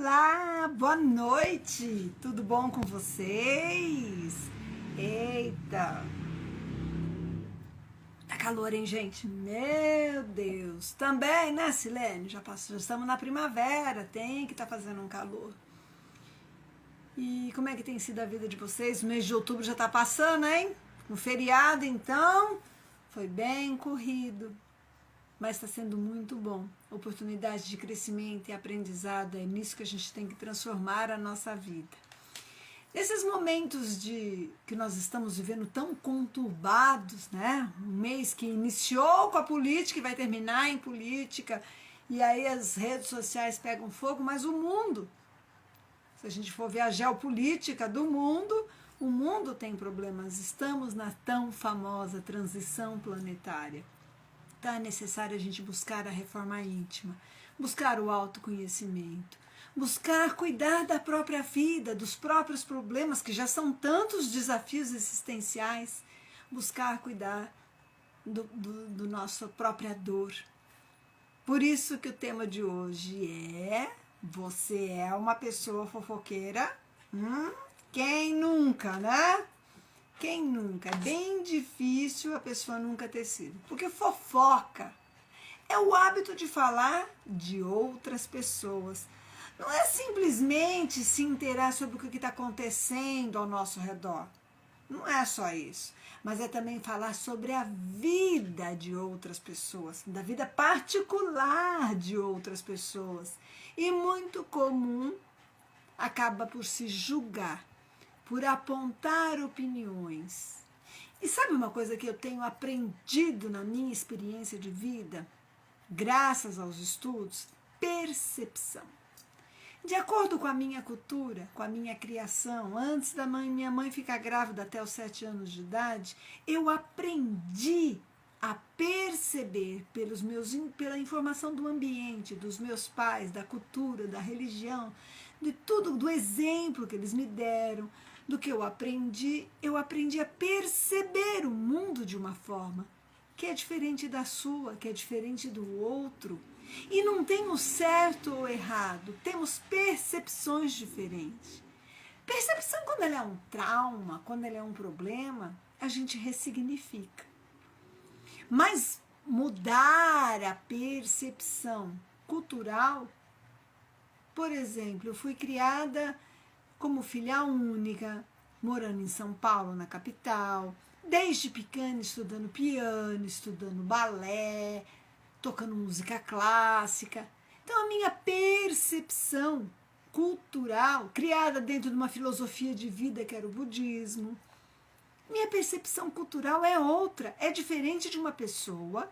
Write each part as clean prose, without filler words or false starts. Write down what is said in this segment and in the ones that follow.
Olá, boa noite, tudo bom com vocês? Eita, tá calor, hein, gente? Meu Deus, também, né, Silene? Já passou, já estamos na primavera, tem que tá fazendo um calor. E como é que tem sido a vida de vocês? O mês de outubro já tá passando, hein? Um feriado, então, foi bem corrido. Mas está sendo muito bom. Oportunidade de crescimento e aprendizado, é nisso que a gente tem que transformar a nossa vida. Nesses momentos que nós estamos vivendo tão conturbados, né? Um mês que iniciou com a política e vai terminar em política, e aí as redes sociais pegam fogo, mas o mundo, se a gente for ver a geopolítica do mundo, o mundo tem problemas. Estamos na tão famosa transição planetária. Então é necessário a gente buscar a reforma íntima, buscar o autoconhecimento, buscar cuidar da própria vida, dos próprios problemas, que já são tantos desafios existenciais, buscar cuidar do nossa própria dor. Por isso que o tema de hoje é: você é uma pessoa fofoqueira? Quem nunca, né? Quem nunca? É bem difícil a pessoa nunca ter sido. Porque fofoca é o hábito de falar de outras pessoas. Não é simplesmente se inteirar sobre o que está acontecendo ao nosso redor. Não é só isso. Mas é também falar sobre a vida de outras pessoas, da vida particular de outras pessoas. E muito comum acaba por se julgar, por apontar opiniões. E sabe uma coisa que eu tenho aprendido na minha experiência de vida, graças aos estudos? Percepção. De acordo com a minha cultura, com a minha criação, antes da minha mãe ficar grávida até os 7 anos de idade, eu aprendi a perceber pela informação do ambiente, dos meus pais, da cultura, da religião, de tudo, do exemplo que eles me deram, do que eu aprendi a perceber o mundo de uma forma que é diferente da sua, que é diferente do outro. E não tem o certo ou errado, temos percepções diferentes. Percepção, quando ela é um trauma, quando ela é um problema, a gente ressignifica. Mas mudar a percepção cultural, por exemplo, eu fui criada como filha única, morando em São Paulo, na capital, desde pequena estudando piano, estudando balé, tocando música clássica. Então a minha percepção cultural, criada dentro de uma filosofia de vida que era o budismo, minha percepção cultural é outra, é diferente de uma pessoa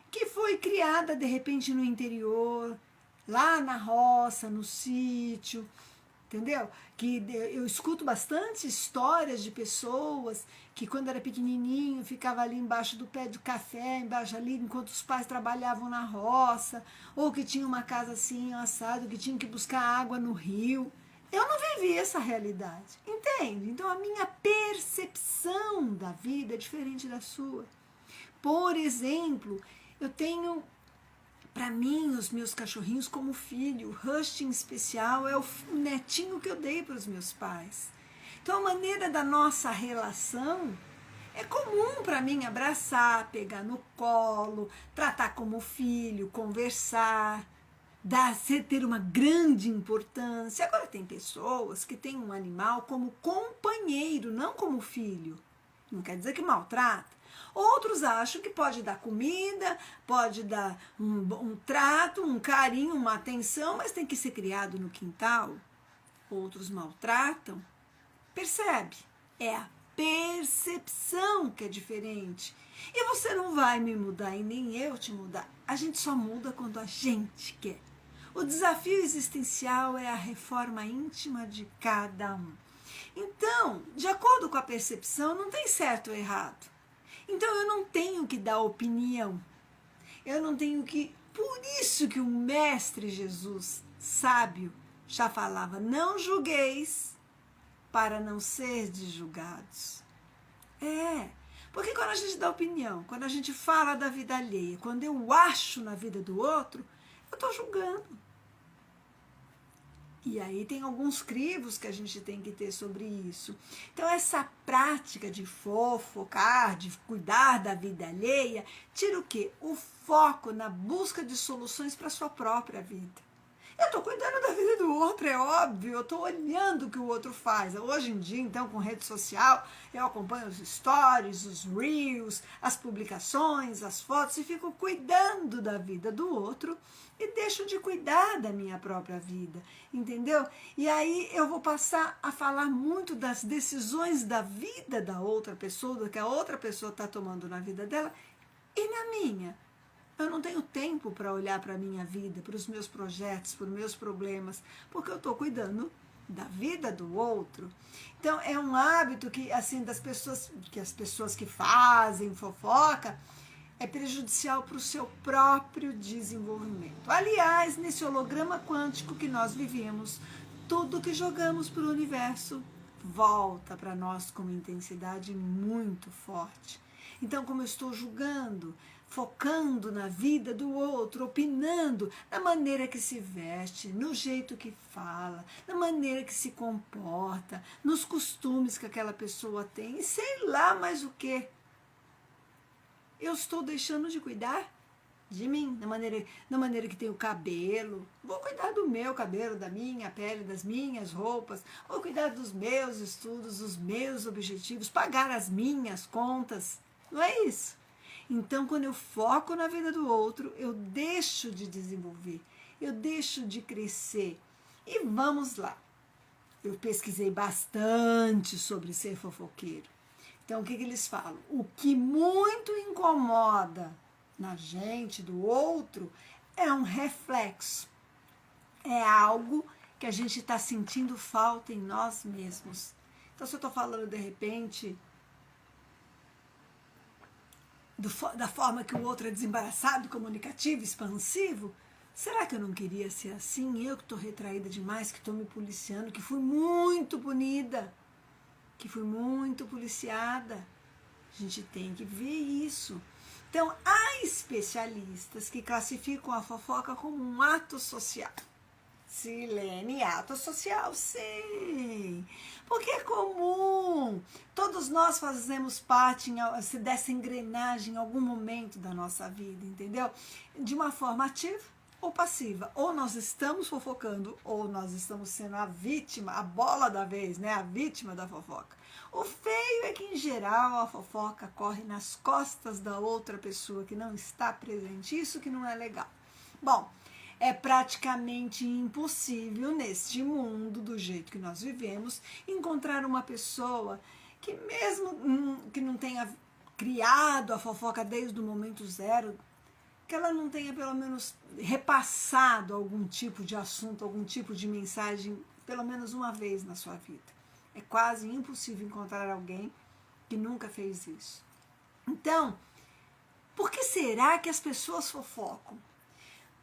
que foi criada de repente no interior, lá na roça, no sítio, entendeu? Que eu escuto bastante histórias de pessoas que quando era pequenininho ficava ali embaixo do pé do café, embaixo ali, enquanto os pais trabalhavam na roça, ou que tinha uma casa assim, assado, que tinha que buscar água no rio. Eu não vivi essa realidade, entende? Então a minha percepção da vida é diferente da sua. Por exemplo, eu tenho, para mim, os meus cachorrinhos como filho. O Rush em especial é o netinho que eu dei para os meus pais. Então a maneira da nossa relação é comum para mim: abraçar, pegar no colo, tratar como filho, conversar, ter uma grande importância. Agora tem pessoas que têm um animal como companheiro, não como filho. Não quer dizer que maltrata. Outros acham que pode dar comida, pode dar um trato, um carinho, uma atenção, mas tem que ser criado no quintal. Outros maltratam. Percebe? É a percepção que é diferente. E você não vai me mudar e nem eu te mudar. A gente só muda quando a gente quer. O desafio existencial é a reforma íntima de cada um. Então, de acordo com a percepção, não tem certo ou errado. Então eu não tenho que dar opinião. Eu não tenho que... Por isso que o Mestre Jesus, sábio, já falava: não julgueis para não serdes julgados. Porque quando a gente dá opinião, quando a gente fala da vida alheia, quando eu acho na vida do outro, eu estou julgando. E aí tem alguns crivos que a gente tem que ter sobre isso. Então essa prática de fofocar, de cuidar da vida alheia, tira o quê? O foco na busca de soluções para a sua própria vida. Eu estou cuidando da vida do outro, é óbvio, eu estou olhando o que o outro faz. Hoje em dia, então, com rede social, eu acompanho os stories, os reels, as publicações, as fotos e fico cuidando da vida do outro e deixo de cuidar da minha própria vida, entendeu? E aí eu vou passar a falar muito das decisões da vida da outra pessoa, do que a outra pessoa está tomando na vida dela e na minha. Eu não tenho tempo para olhar para a minha vida, para os meus projetos, para os meus problemas, porque eu estou cuidando da vida do outro. Então é um hábito que assim das pessoas, que as pessoas que fazem fofoca é prejudicial para o seu próprio desenvolvimento. Aliás, nesse holograma quântico que nós vivemos, tudo que jogamos para o universo volta para nós com uma intensidade muito forte. Então, como eu estou julgando, focando na vida do outro, opinando na maneira que se veste, no jeito que fala, na maneira que se comporta, nos costumes que aquela pessoa tem, e sei lá mais o que. Eu estou deixando de cuidar de mim, na maneira que tem o cabelo. Vou cuidar do meu cabelo, da minha pele, das minhas roupas. Vou cuidar dos meus estudos, dos meus objetivos, pagar as minhas contas. Não é isso? Então, quando eu foco na vida do outro, eu deixo de desenvolver, eu deixo de crescer. E vamos lá. Eu pesquisei bastante sobre ser fofoqueiro. Então, o que eles falam? O que muito incomoda na gente, do outro, é um reflexo. É algo que a gente está sentindo falta em nós mesmos. Então, se eu estou falando, de repente, da forma que o outro é desembaraçado, comunicativo, expansivo, será que eu não queria ser assim? Eu que estou retraída demais, que estou me policiando, que fui muito punida, que fui muito policiada. A gente tem que ver isso. Então, há especialistas que classificam a fofoca como um ato social. Silene, ato social, sim. Porque é comum. Todos nós fazemos parte dessa engrenagem em algum momento da nossa vida, entendeu? De uma forma ativa ou passiva. Ou nós estamos fofocando, ou nós estamos sendo a vítima, a bola da vez, né? A vítima da fofoca. O feio é que, em geral, a fofoca corre nas costas da outra pessoa que não está presente. Isso que não é legal. Bom, é praticamente impossível neste mundo, do jeito que nós vivemos, encontrar uma pessoa que, mesmo que não tenha criado a fofoca desde o momento zero, que ela não tenha pelo menos repassado algum tipo de assunto, algum tipo de mensagem, pelo menos uma vez na sua vida. É quase impossível encontrar alguém que nunca fez isso. Então, por que será que as pessoas fofocam?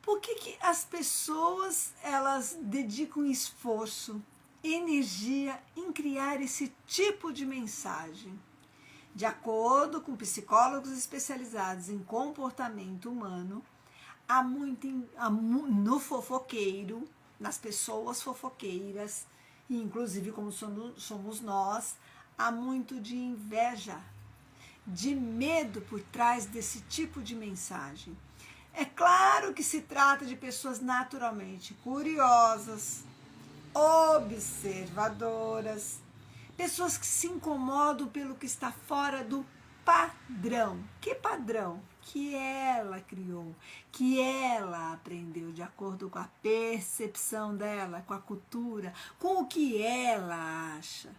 Por que as pessoas elas dedicam esforço, energia em criar esse tipo de mensagem? De acordo com psicólogos especializados em comportamento humano, há muito no fofoqueiro, nas pessoas fofoqueiras, e inclusive como somos nós, há muito de inveja, de medo por trás desse tipo de mensagem. É claro que se trata de pessoas naturalmente curiosas, observadoras, pessoas que se incomodam pelo que está fora do padrão. Que padrão? Que ela criou, que ela aprendeu de acordo com a percepção dela, com a cultura, com o que ela acha.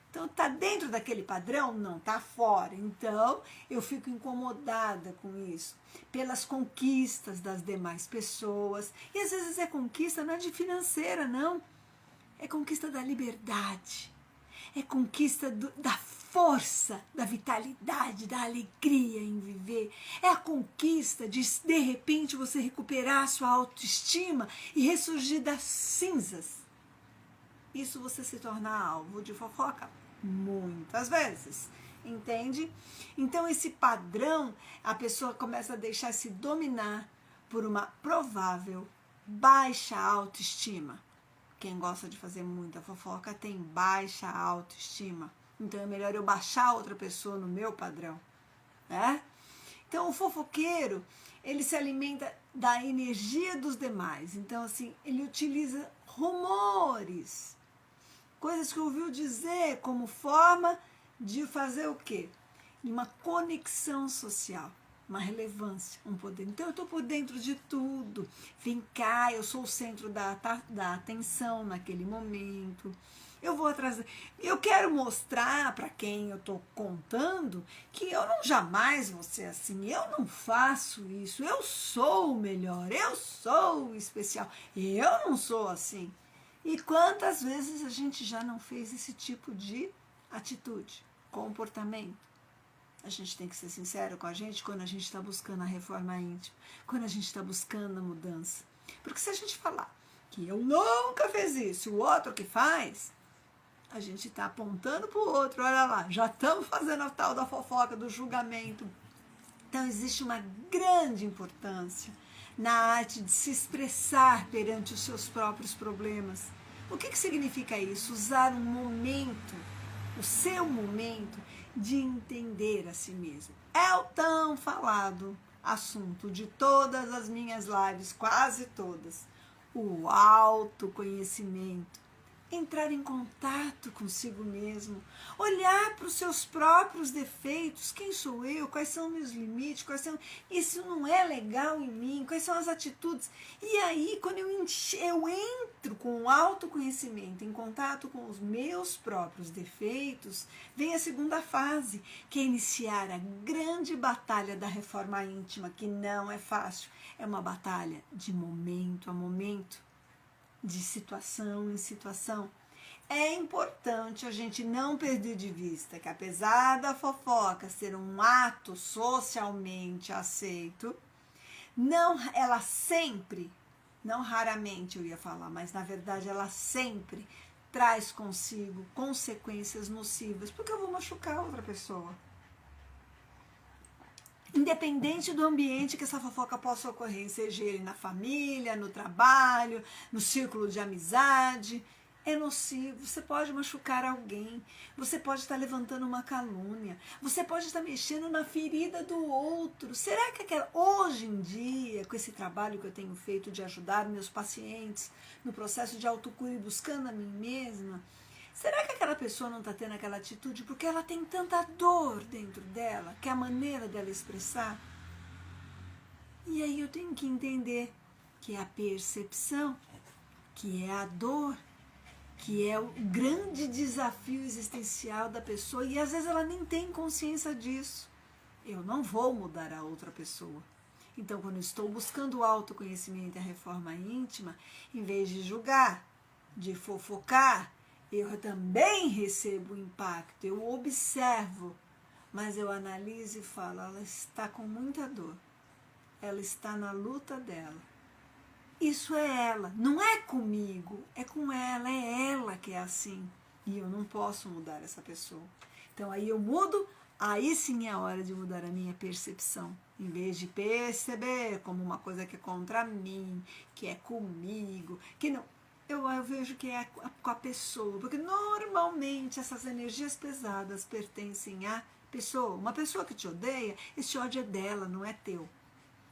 Então, está dentro daquele padrão? Não, está fora. Então, eu fico incomodada com isso, pelas conquistas das demais pessoas. E às vezes é conquista não é de financeira, não. É conquista da liberdade. É conquista da força, da vitalidade, da alegria em viver. É a conquista de repente, você recuperar a sua autoestima e ressurgir das cinzas. Isso você se torna alvo de fofoca muitas vezes, entende? Então esse padrão, a pessoa começa a deixar se dominar por uma provável baixa autoestima, quem gosta de fazer muita fofoca tem baixa autoestima. Então é melhor eu baixar outra pessoa no meu padrão, né? Então o fofoqueiro, ele se alimenta da energia dos demais. Então assim, ele utiliza rumores, coisas que ouviu dizer como forma de fazer o quê? Uma conexão social, uma relevância, um poder. Então eu estou por dentro de tudo. Vem cá, eu sou o centro da atenção naquele momento. Eu vou atrás. Eu quero mostrar para quem eu estou contando que eu não jamais vou ser assim. Eu não faço isso. Eu sou o melhor. Eu sou o especial. Eu não sou assim. E quantas vezes a gente já não fez esse tipo de atitude, comportamento? A gente tem que ser sincero com a gente quando a gente está buscando a reforma íntima, quando a gente está buscando a mudança. Porque se a gente falar que eu nunca fiz isso, o outro que faz, a gente está apontando para o outro, olha lá, já estamos fazendo a tal da fofoca, do julgamento. Então existe uma grande importância na arte de se expressar perante os seus próprios problemas. O que significa isso? Usar um momento, o seu momento, de entender a si mesmo. É o tão falado assunto de todas as minhas lives, quase todas, o autoconhecimento. Entrar em contato consigo mesmo, olhar para os seus próprios defeitos, quem sou eu, quais são meus limites, isso não é legal em mim, quais são as atitudes. E aí, quando eu entro com o autoconhecimento, em contato com os meus próprios defeitos, vem a segunda fase, que é iniciar a grande batalha da reforma íntima, que não é fácil, é uma batalha de momento a momento, de situação em situação. É importante a gente não perder de vista que, apesar da fofoca ser um ato socialmente aceito, ela sempre, não raramente eu ia falar, mas na verdade ela sempre traz consigo consequências nocivas, porque eu vou machucar outra pessoa. Independente do ambiente que essa fofoca possa ocorrer, seja ele na família, no trabalho, no círculo de amizade, é nocivo. Você pode machucar alguém, você pode estar levantando uma calúnia, você pode estar mexendo na ferida do outro. Será que hoje em dia, com esse trabalho que eu tenho feito de ajudar meus pacientes no processo de autocura e buscando a mim mesma, será que aquela pessoa não está tendo aquela atitude porque ela tem tanta dor dentro dela, que é a maneira dela expressar? E aí eu tenho que entender que é a percepção, que é a dor, que é o grande desafio existencial da pessoa, e às vezes ela nem tem consciência disso. Eu não vou mudar a outra pessoa. Então, quando eu estou buscando o autoconhecimento e a reforma íntima, em vez de julgar, de fofocar, eu também recebo impacto, eu observo, mas eu analiso e falo, ela está com muita dor, ela está na luta dela. Isso é ela, não é comigo, é com ela, é ela que é assim. E eu não posso mudar essa pessoa. Então aí eu mudo, aí sim é a hora de mudar a minha percepção. Em vez de perceber como uma coisa que é contra mim, que é comigo, que não... Eu vejo que é com a pessoa, porque normalmente essas energias pesadas pertencem à pessoa. Uma pessoa que te odeia, esse ódio é dela, não é teu.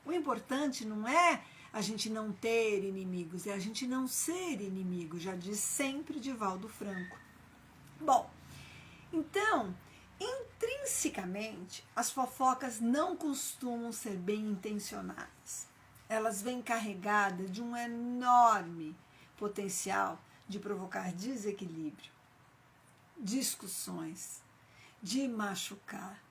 O importante não é a gente não ter inimigos, é a gente não ser inimigo, já diz sempre Divaldo Franco. Bom, então, intrinsecamente, as fofocas não costumam ser bem intencionadas. Elas vêm carregadas de um enorme potencial de provocar desequilíbrio, discussões, de machucar.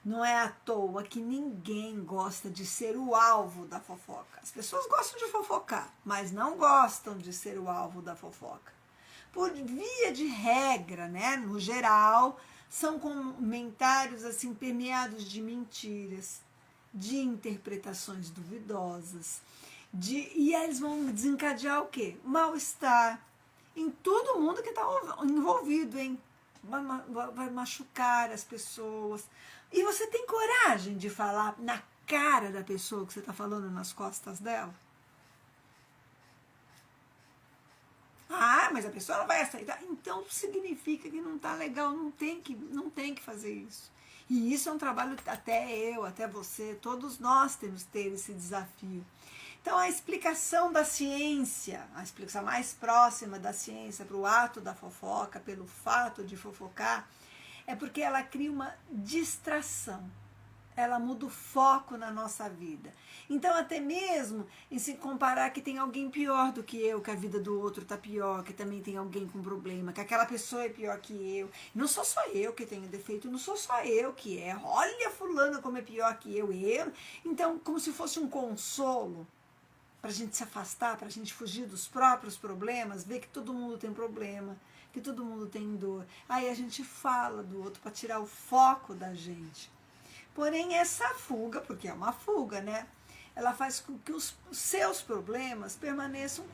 Não é à toa que ninguém gosta de ser o alvo da fofoca. As pessoas gostam de fofocar, mas não gostam de ser o alvo da fofoca. Por via de regra, né, no geral, são comentários assim permeados de mentiras, de interpretações duvidosas, e aí eles vão desencadear o quê? Mal-estar em todo mundo que está envolvido, hein? Vai machucar as pessoas. E você tem coragem de falar na cara da pessoa que você está falando nas costas dela? Ah, mas a pessoa não vai aceitar. Então significa que não está legal, não tem que fazer isso. E isso é um trabalho, até você, todos nós temos que ter esse desafio. Então a explicação da ciência, a explicação mais próxima da ciência para o ato da fofoca, pelo fato de fofocar, é porque ela cria uma distração. Ela muda o foco na nossa vida. Então, até mesmo em se comparar que tem alguém pior do que eu, que a vida do outro está pior, que também tem alguém com problema, que aquela pessoa é pior que eu. Não sou só eu que tenho defeito, não sou só eu que erro. Olha fulano como é pior que eu. Então, como se fosse um consolo para a gente se afastar, para a gente fugir dos próprios problemas, ver que todo mundo tem problema, que todo mundo tem dor. Aí a gente fala do outro para tirar o foco da gente. Porém, essa fuga, porque é uma fuga, né? Ela faz com que os seus problemas permaneçam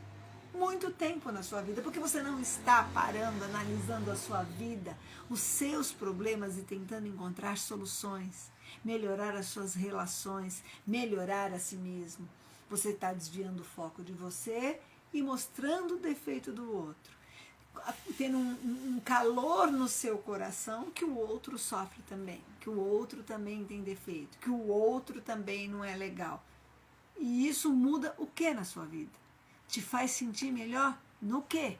muito tempo na sua vida, porque você não está parando, analisando a sua vida, os seus problemas e tentando encontrar soluções, melhorar as suas relações, melhorar a si mesmo. Você está desviando o foco de você e mostrando o defeito do outro, tendo um calor no seu coração que o outro sofre também, que o outro também tem defeito, que o outro também não é legal. E isso muda o que na sua vida? Te faz sentir melhor no quê?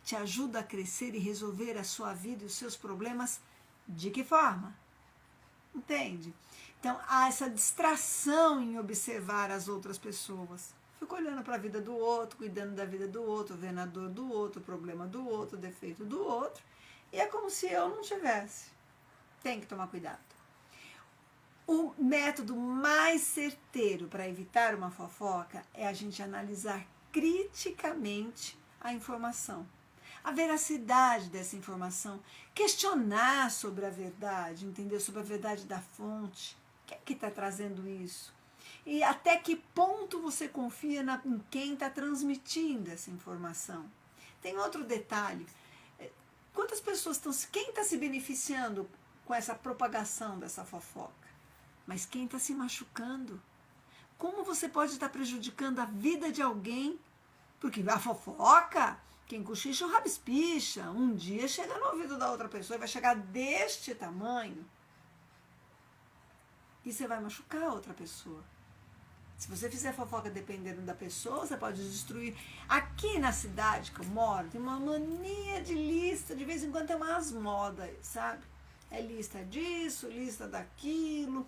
Te ajuda a crescer e resolver a sua vida e os seus problemas de que forma? Entende? Então, há essa distração em observar as outras pessoas. Fico olhando para a vida do outro, cuidando da vida do outro, vendo a dor do outro, o problema do outro, o defeito do outro. E é como se eu não tivesse. Tem que tomar cuidado. O método mais certeiro para evitar uma fofoca é a gente analisar criticamente a informação, a veracidade dessa informação, questionar sobre a verdade, entender sobre a verdade da fonte. Quem é que está trazendo isso? E até que ponto você confia em quem está transmitindo essa informação? Tem outro detalhe. Quantas pessoas estão... Quem está se beneficiando com essa propagação dessa fofoca? Mas quem está se machucando? Como você pode estar prejudicando a vida de alguém? Porque a fofoca, quem cochicha o rabo espicha. Um dia chega no ouvido da outra pessoa e vai chegar deste tamanho. E você vai machucar a outra pessoa. Se você fizer fofoca dependendo da pessoa, você pode destruir. Aqui na cidade que eu moro, tem uma mania de lista, de vez em quando tem umas modas, sabe? É lista disso, lista daquilo.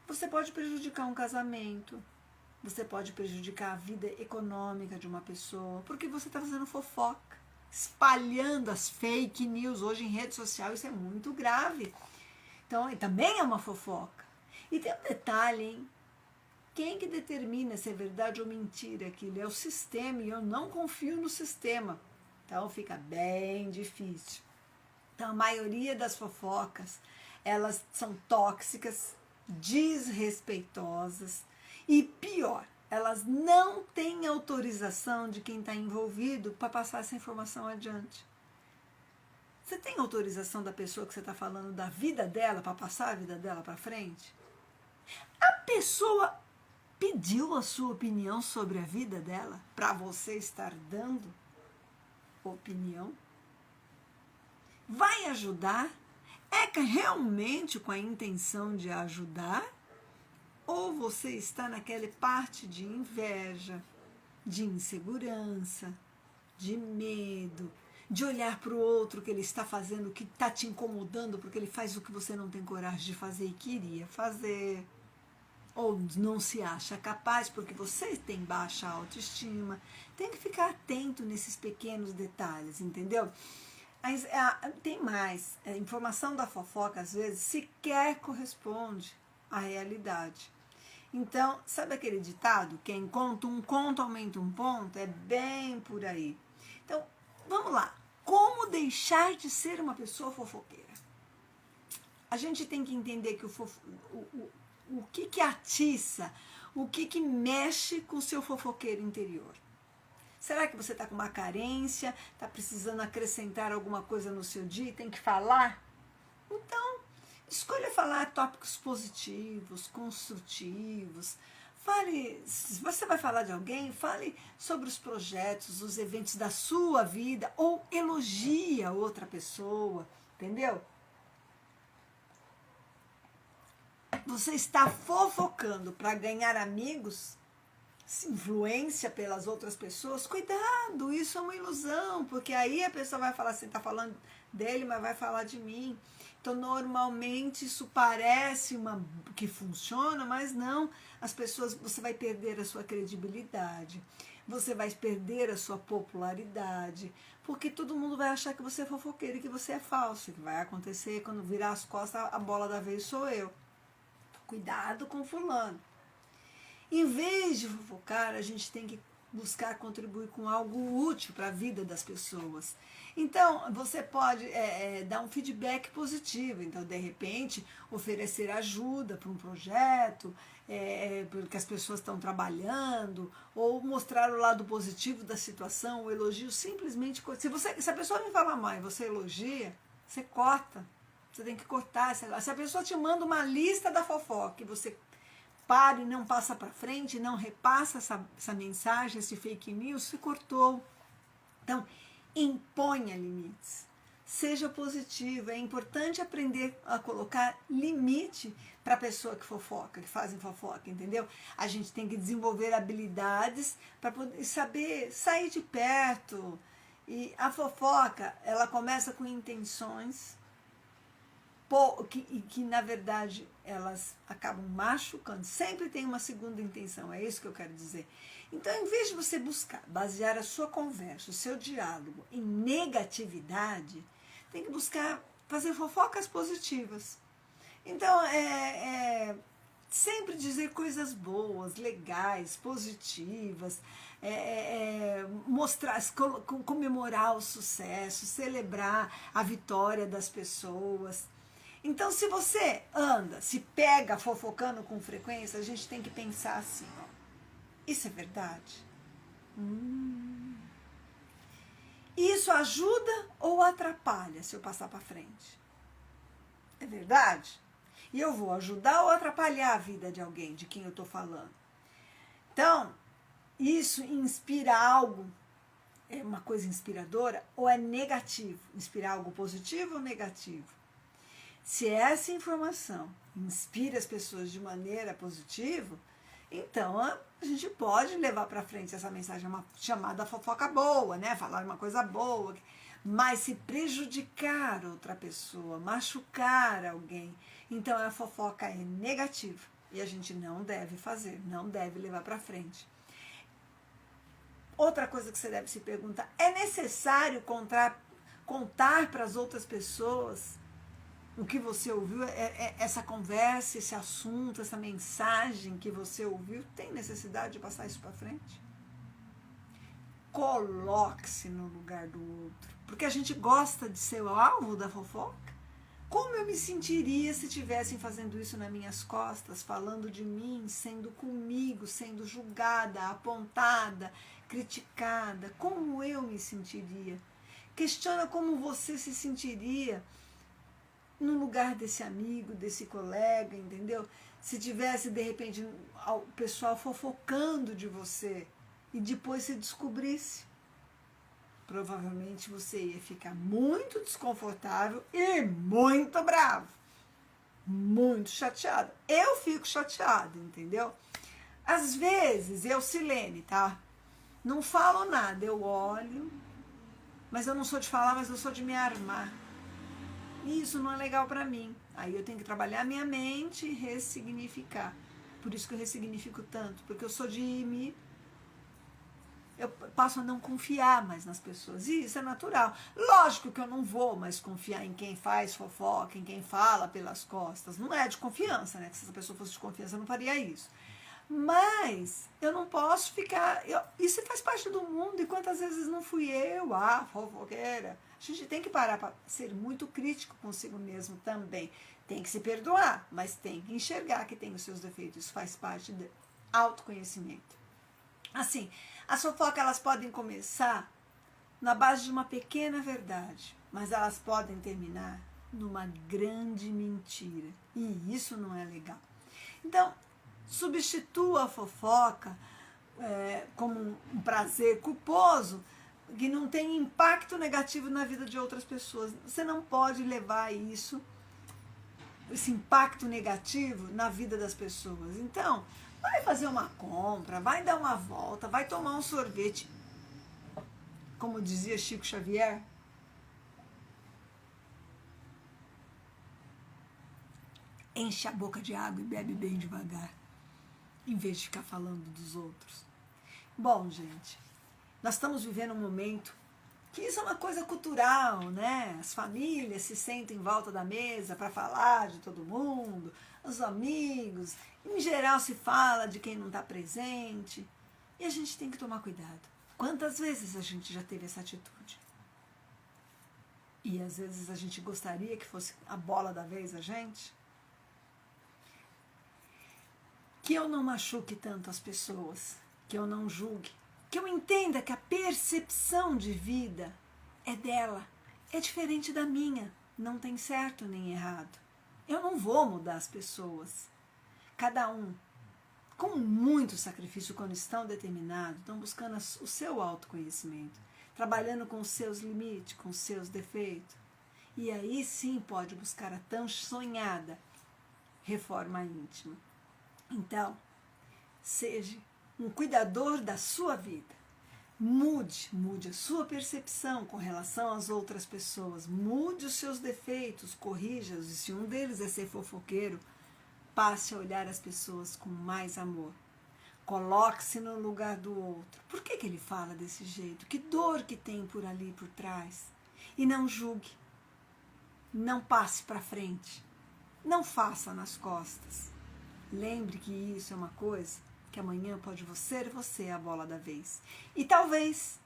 Você pode prejudicar um casamento, você pode prejudicar a vida econômica de uma pessoa, porque você está fazendo fofoca, espalhando as fake news hoje em rede social, isso é muito grave. Então, também é uma fofoca. E tem um detalhe, hein? Quem que determina se é verdade ou mentira aquilo? É o sistema, e eu não confio no sistema. Então fica bem difícil. Então a maioria das fofocas, elas são tóxicas, desrespeitosas e pior, elas não têm autorização de quem está envolvido para passar essa informação adiante. Você tem autorização da pessoa que você está falando da vida dela para passar a vida dela para frente? A pessoa pediu a sua opinião sobre a vida dela para você estar dando opinião? Vai ajudar? É realmente com a intenção de ajudar? Ou você está naquela parte de inveja, de insegurança, de medo, de olhar para o outro que ele está fazendo, que está te incomodando porque ele faz o que você não tem coragem de fazer e queria fazer? Ou não se acha capaz porque você tem baixa autoestima? Tem que ficar atento nesses pequenos detalhes, entendeu? Mas tem mais, a informação da fofoca às vezes sequer corresponde à realidade. Então, sabe aquele ditado, quem conta um conto aumenta um ponto? É bem por aí. Então, vamos lá, como deixar de ser uma pessoa fofoqueira? A gente tem que entender que o que atiça, o que mexe com o seu fofoqueiro interior. Será que você está com uma carência, está precisando acrescentar alguma coisa no seu dia e tem que falar? Então, escolha falar tópicos positivos, construtivos. Fale, se você vai falar de alguém, fale sobre os projetos, os eventos da sua vida, ou elogie a outra pessoa, entendeu? Você está fofocando para ganhar amigos, influência pelas outras pessoas, cuidado, isso é uma ilusão, porque aí a pessoa vai falar assim, está falando dele, mas vai falar de mim. Então, normalmente, isso parece que funciona, mas não. As pessoas, você vai perder a sua credibilidade, você vai perder a sua popularidade, porque todo mundo vai achar que você é fofoqueiro e que você é falso. O que vai acontecer quando virar as costas, a bola da vez sou eu. Cuidado com fulano. Em vez de fofocar, a gente tem que buscar contribuir com algo útil para a vida das pessoas. Então, você pode dar um feedback positivo. Então, de repente, oferecer ajuda para um projeto, porque as pessoas estão trabalhando, ou mostrar o lado positivo da situação, o elogio simplesmente... Se a pessoa me fala mal e você elogia, você corta. Você tem que cortar. Se a pessoa te manda uma lista da fofoca e você para e não passa para frente, não repassa essa mensagem, esse fake news, se cortou. Então, imponha limites. Seja positivo. É importante aprender a colocar limite para a pessoa que fofoca, que fazem fofoca, entendeu? A gente tem que desenvolver habilidades para poder saber sair de perto. E a fofoca, ela começa com intenções que na verdade elas acabam machucando. Sempre tem uma segunda intenção, é isso que eu quero dizer. Então, em vez de você buscar basear a sua conversa, o seu diálogo em negatividade, tem que buscar fazer fofocas positivas. Então, sempre dizer coisas boas, legais, positivas, mostrar, comemorar o sucesso, celebrar a vitória das pessoas. Então, se você se pega fofocando com frequência, a gente tem que pensar assim, ó, isso é verdade? Isso ajuda ou atrapalha se eu passar para frente? É verdade? E eu vou ajudar ou atrapalhar a vida de alguém, de quem eu estou falando? Então, isso inspira algo, é uma coisa inspiradora, ou é negativo? Inspirar algo positivo ou negativo? Se essa informação inspira as pessoas de maneira positiva, então a gente pode levar para frente essa mensagem, uma chamada fofoca boa, né? Falar uma coisa boa. Mas se prejudicar outra pessoa, machucar alguém, então a fofoca é negativa e a gente não deve fazer, não deve levar para frente. Outra coisa que você deve se perguntar, é necessário contar para as outras pessoas o que você ouviu, essa conversa, esse assunto, essa mensagem que você ouviu, tem necessidade de passar isso para frente? Coloque-se no lugar do outro, porque a gente gosta de ser o alvo da fofoca. Como eu me sentiria se estivessem fazendo isso nas minhas costas, falando de mim, sendo comigo, sendo julgada, apontada, criticada? Como eu me sentiria? Questiona como você se sentiria no lugar desse amigo, desse colega, entendeu? Se tivesse, de repente, o pessoal fofocando de você e depois se descobrisse, provavelmente você ia ficar muito desconfortável e muito bravo, muito chateado. Eu fico chateada, entendeu? Às vezes, eu, Silene, tá? Não falo nada, eu olho, mas eu não sou de falar, mas eu sou de me armar. Isso não é legal para mim. Aí eu tenho que trabalhar a minha mente e ressignificar. Por isso que eu ressignifico tanto, porque eu sou de eu passo a não confiar mais nas pessoas. E isso é natural. Lógico que eu não vou mais confiar em quem faz fofoca, em quem fala pelas costas. Não é de confiança, né? Se essa pessoa fosse de confiança, eu não faria isso. Mas eu não posso ficar... isso faz parte do mundo. E quantas vezes não fui eu, fofoqueira? A gente tem que parar para ser muito crítico consigo mesmo também. Tem que se perdoar, mas tem que enxergar que tem os seus defeitos. Isso faz parte do autoconhecimento. Assim, as fofocas elas podem começar na base de uma pequena verdade, mas elas podem terminar numa grande mentira. E isso não é legal. Então, Substitua a fofoca como um prazer culposo que não tem impacto negativo na vida de outras pessoas. Você não pode levar esse impacto negativo na vida das pessoas. Então, vai fazer uma compra, vai dar uma volta, vai tomar um sorvete. Como dizia Chico Xavier, enche a boca de água e bebe bem devagar, em vez de ficar falando dos outros. Bom, gente, nós estamos vivendo um momento que isso é uma coisa cultural, né? As famílias se sentem em volta da mesa para falar de todo mundo, os amigos, em geral se fala de quem não está presente, e a gente tem que tomar cuidado. Quantas vezes a gente já teve essa atitude? E às vezes a gente gostaria que fosse a bola da vez a gente? Que eu não machuque tanto as pessoas, que eu não julgue, que eu entenda que a percepção de vida é dela, é diferente da minha, não tem certo nem errado. Eu não vou mudar as pessoas. Cada um, com muito sacrifício, quando estão determinados, estão buscando o seu autoconhecimento, trabalhando com os seus limites, com os seus defeitos. E aí sim pode buscar a tão sonhada reforma íntima. Então, seja um cuidador da sua vida. Mude a sua percepção com relação às outras pessoas. Mude os seus defeitos, corrija-os. E se um deles é ser fofoqueiro, passe a olhar as pessoas com mais amor. Coloque-se no lugar do outro. Por que ele fala desse jeito? Que dor que tem por ali, por trás? E não julgue. Não passe para frente. Não faça nas costas. Lembre que isso é uma coisa que amanhã pode ser você a bola da vez. E talvez,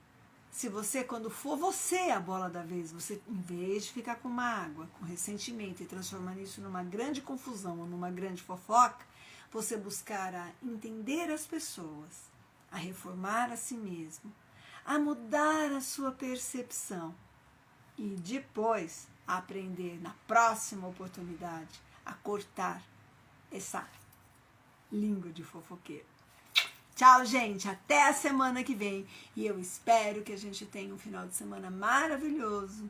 se você, quando for você a bola da vez, você, em vez de ficar com mágoa, com ressentimento e transformar isso numa grande confusão ou numa grande fofoca, você buscar a entender as pessoas, a reformar a si mesmo, a mudar a sua percepção e depois a aprender na próxima oportunidade a cortar essa língua de fofoqueiro. Tchau, gente. Até a semana que vem. E eu espero que a gente tenha um final de semana maravilhoso,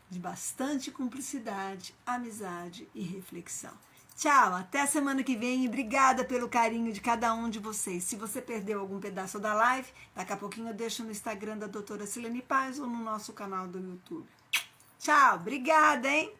de bastante cumplicidade, amizade e reflexão. Tchau, até a semana que vem e obrigada pelo carinho de cada um de vocês. Se você perdeu algum pedaço da live, daqui a pouquinho eu deixo no Instagram da doutora Silene Paz ou no nosso canal do YouTube. Tchau, obrigada, hein?